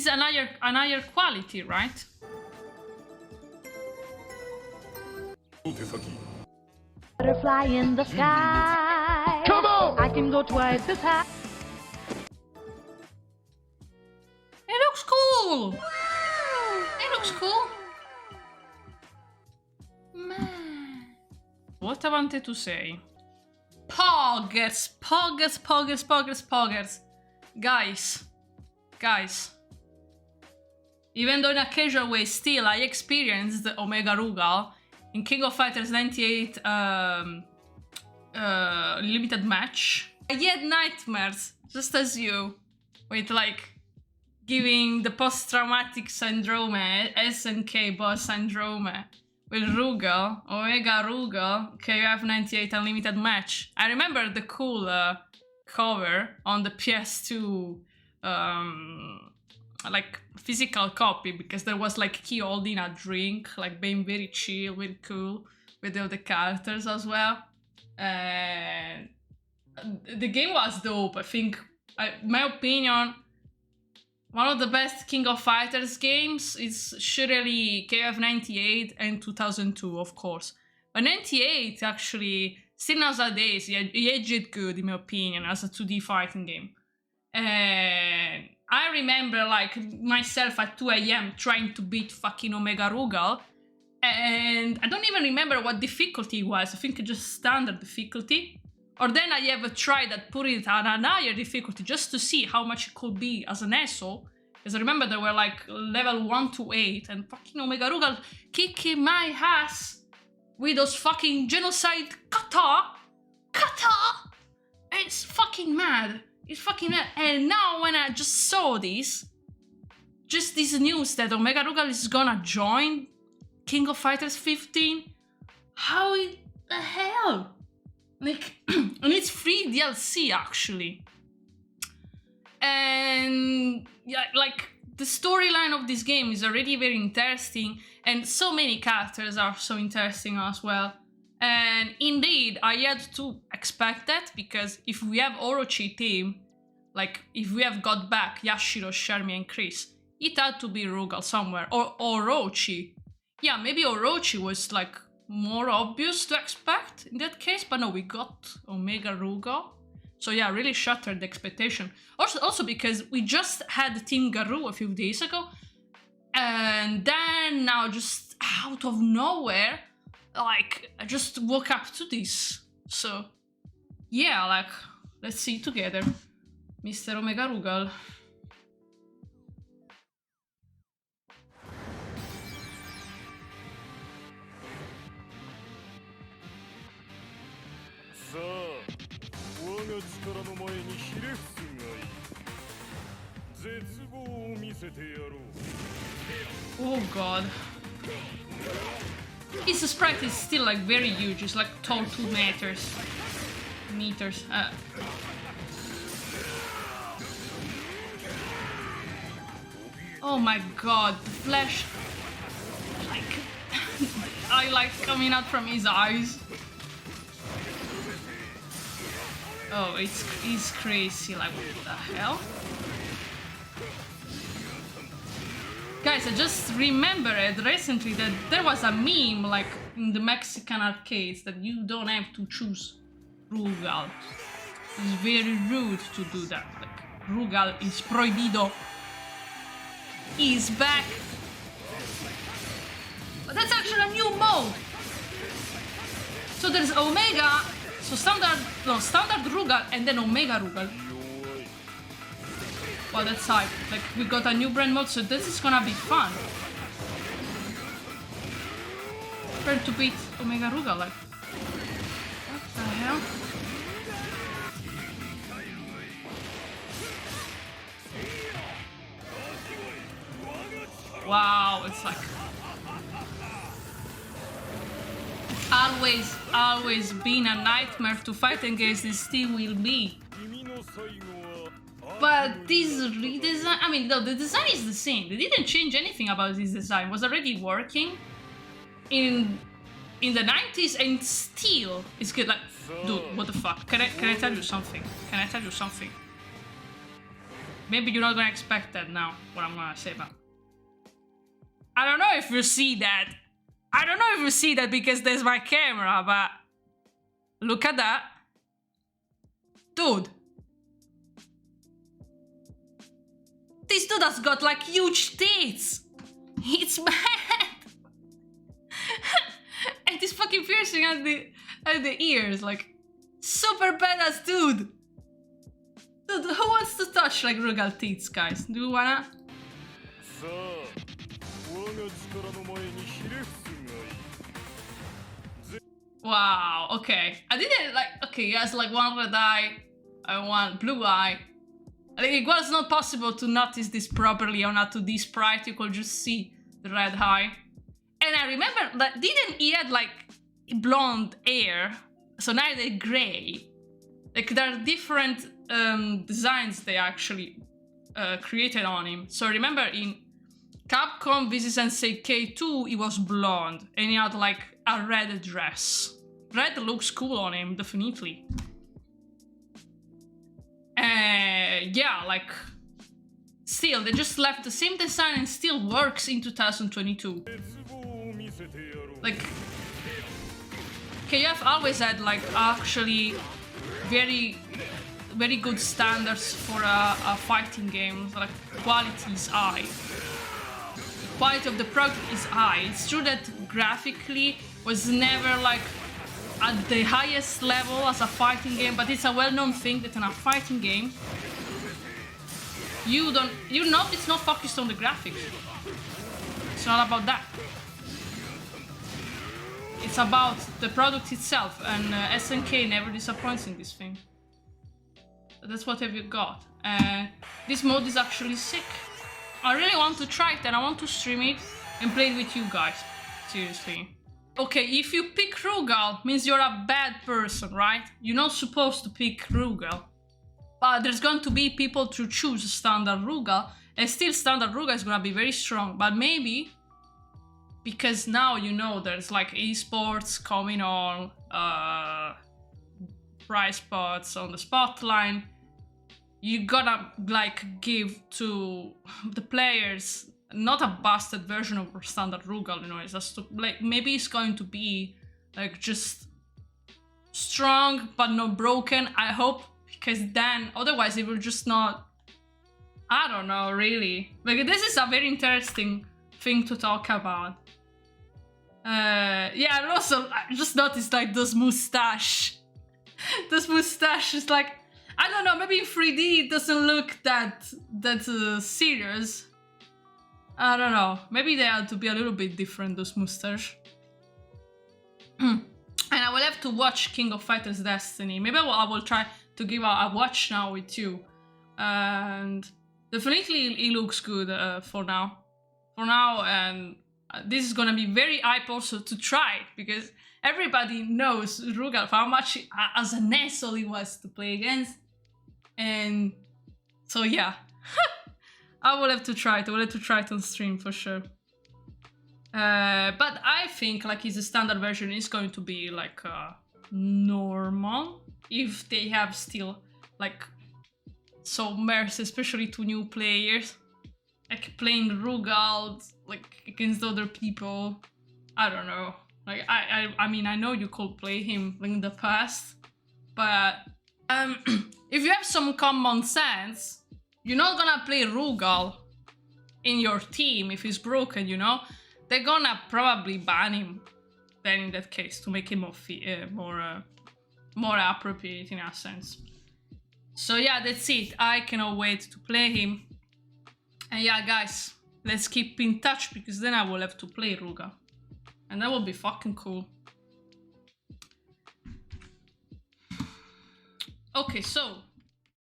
is an higher quality, right? Butterfly in the sky. Come on! I can go twice as high. It looks cool! It looks cool. Man. What I wanted to say. Poggers, poggers, poggers, poggers, poggers. Guys. Even though in a casual way, still I experienced Omega Rugal in King of Fighters 98 limited match. I had nightmares, just as you, with like giving the post-traumatic syndrome, SNK boss syndrome, with Rugal, Omega Rugal, KOF 98 unlimited match. I remember the cool cover on the PS2 like physical copy, because there was like Key holding a drink, like being very chill, very cool with all the characters as well. And the game was dope. I think, my opinion, one of the best King of Fighters games is surely KOF 98 and 2002, of course. But 98 actually, still nowadays, he aged good in my opinion as a 2D fighting game. And I remember like myself at 2 AM trying to beat fucking Omega Rugal, and I don't even remember what difficulty it was. I think it's just standard difficulty. Or then I have tried that put it on a higher difficulty just to see how much it could be as an asshole. Because I remember they were like level 1 to 8, and fucking Omega Rugal kicking my ass with those fucking Genocide KUTTAH. It's fucking mad. It's fucking mad. And now when I just saw this news that Omega Rugal is gonna join King of Fighters 15, how in the hell? Like, and it's free DLC actually. And yeah, like the storyline of this game is already very interesting, and so many characters are so interesting as well. And indeed, I had to expect that, because if we have Orochi team, like if we have got back Yashiro, Shermie and Chris, it had to be Rugal somewhere, or Orochi. Yeah, maybe Orochi was like more obvious to expect in that case, but no, we got Omega Rugal. So yeah, really shattered the expectation. Also because we just had Team Garou a few days ago, and then now just out of nowhere, like I just woke up to this. So yeah, like let's see it together, Mr. Omega Rugal. Oh god. His sprite is still like very huge, it's like tall 2 meters. Oh my god, the flash, like, I like coming out from his eyes. Oh, it's crazy, like what the hell? Guys, I just remembered recently that there was a meme like in the Mexican arcades that you don't have to choose Rugal. It's very rude to do that. Like, Rugal is prohibido. He's back. But that's actually a new mode. So there's Omega, so standard Rugal and then Omega Rugal. Well, that's hype. Like, we got a new brand mode, so this is gonna be fun. Trying to beat Omega Rugal, like, what the hell? Wow, it's like always been a nightmare to fight against, this still will be. But this redesign, I mean, no, the design is the same. They didn't change anything about this design. It was already working in the 90s, and still it's good. Like, dude, what the fuck? Can I tell you something? maybe you're not gonna expect that now, what I'm gonna say, but I don't know if you see that. I don't know if you see that because there's my camera, but look at that. Dude. This dude has got like huge tits. It's bad. And this fucking piercing at the ears, like super badass dude. Dude, who wants to touch like Rugal tits, guys? Do you wanna? Wow, okay. I didn't like, okay, he has like one red eye and one blue eye. Like, it was not possible to notice this properly on a 2D sprite, you could just see the red eye. And I remember that he had like blonde hair, so now they're gray. Like there are different designs they actually created on him. So remember in Capcom vs Sensei K2, he was blonde and he had like a red dress. Red looks cool on him, definitely. Yeah, like still, they just left the same design and still works in 2022. Like KOF always had like actually very good standards for a fighting game. Like quality is high. Quality of the product is high. It's true that graphically was never like at the highest level as a fighting game, but it's a well-known thing that in a fighting game it's not focused on the graphics. It's not about that. It's about the product itself, and SNK never disappoints in this thing. That's what have you got. This mode is actually sick. I really want to try it and I want to stream it and play it with you guys. Seriously. Okay, if you pick Rugal, means you're a bad person, right? You're not supposed to pick Rugal. But there's going to be people to choose standard Rugal, and still standard Rugal is gonna be very strong. But maybe, because now you know there's like esports coming on, prize spots on the spotlight, you gotta like give to the players not a busted version of standard Rugal, you know, it's just like maybe it's going to be like just strong but not broken, I hope, because then otherwise it will just not, I don't know, really. Like this is a very interesting thing to talk about. Yeah, and also I just noticed like this mustache. This mustache is like, I don't know, maybe in 3D it doesn't look that serious. I don't know, maybe they had to be a little bit different, those mustache. And I will have to watch King of Fighters Destiny. Maybe I will try to give a watch now with you. And definitely it looks good for now. And this is gonna be very hype also to try it, because everybody knows Rugal for how much as an asshole he was to play against. And so yeah. I will have to try it. I will have to try it on stream for sure. But I think like his standard version is going to be like normal if they have still like some mercy, especially to new players, like playing Rugal like against other people. I don't know. Like I mean I know you could play him in the past, but if you have some common sense, you're not gonna play Rugal in your team if he's broken, you know? They're gonna probably ban him then in that case to make him more appropriate in a sense. So yeah, that's it. I cannot wait to play him. And yeah, guys, let's keep in touch because then I will have to play Rugal. And that will be fucking cool. Okay, so